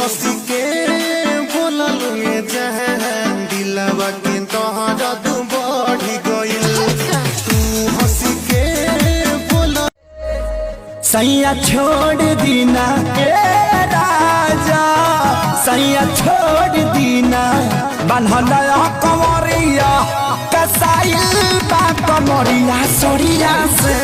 हंसी के बोललुए जहां दिलवा के तोहरा तू बढ़ी गइल तू हंसी के बोल सैया छोड़ दीना ए राजा सैया छोड़ दीना बनहला कमरिया कसाइल बा कमरिया सोरिया से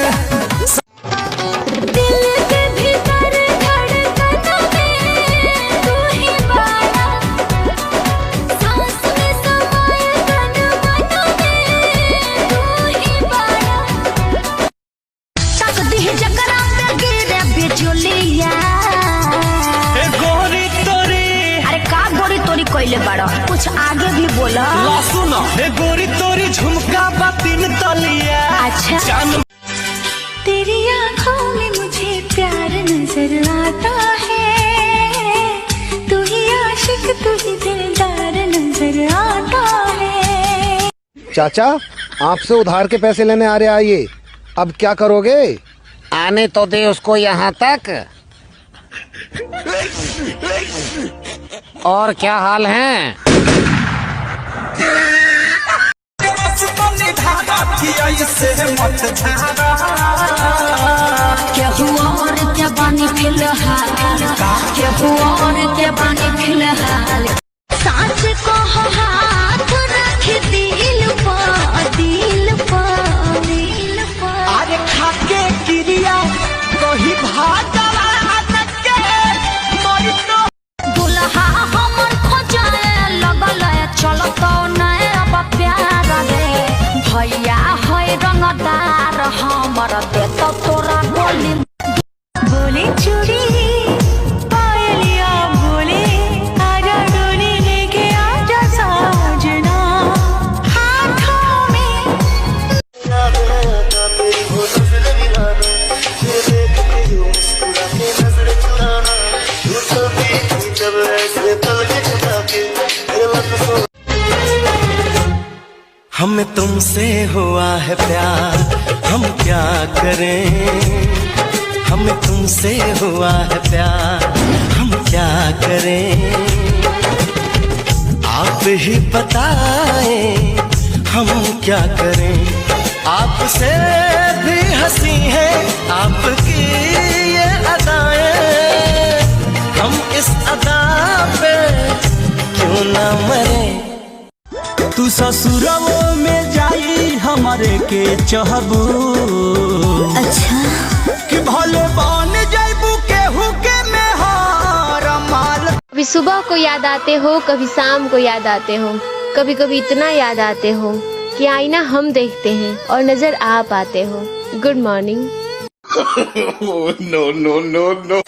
कोइले बड़ा कुछ आगे भी बोला सुनो हे गोरी तोरी झुमका बातिन तलिया अच्छा तेरी आँखों में मुझे प्यार नजर आता है तू ही आशिक तू ही दिलदार नजर आता है। चाचा आपसे उधार के पैसे लेने आ रहे आइए अब क्या करोगे? आने तो दे उसको यहाँ तक। और क्या हाल है? क्या हुआ और क्या बानी फिलहाल क्या हुआ और क्या बानी फिलहाल सांस को हाथ रख दिल पर दिल पर दिल पर अरे खाके क्रिया कही भाग भैया है रंगदार हमर देत तोरा बोली बोले चूड़ी पायलिया बोले आजा डोली लेके आजा साजना हाथों में हमें तुमसे हुआ है प्यार हम क्या करें हमें तुमसे हुआ है प्यार हम क्या करें आप ही बताएं हम क्या करें आपसे भी हंसी है आपकी ये अदाएं हम इस अदा पे क्यों ना मरे तू ससुरवो में जाई हमारे के चहबू अच्छा कि भले बन जाइबू केहू के मेहर माल। कभी सुबह को याद आते हो कभी शाम को याद आते हो कभी कभी इतना याद आते हो कि आईना हम देखते हैं और नजर आप आते हो। Good morning. नो नो नो नो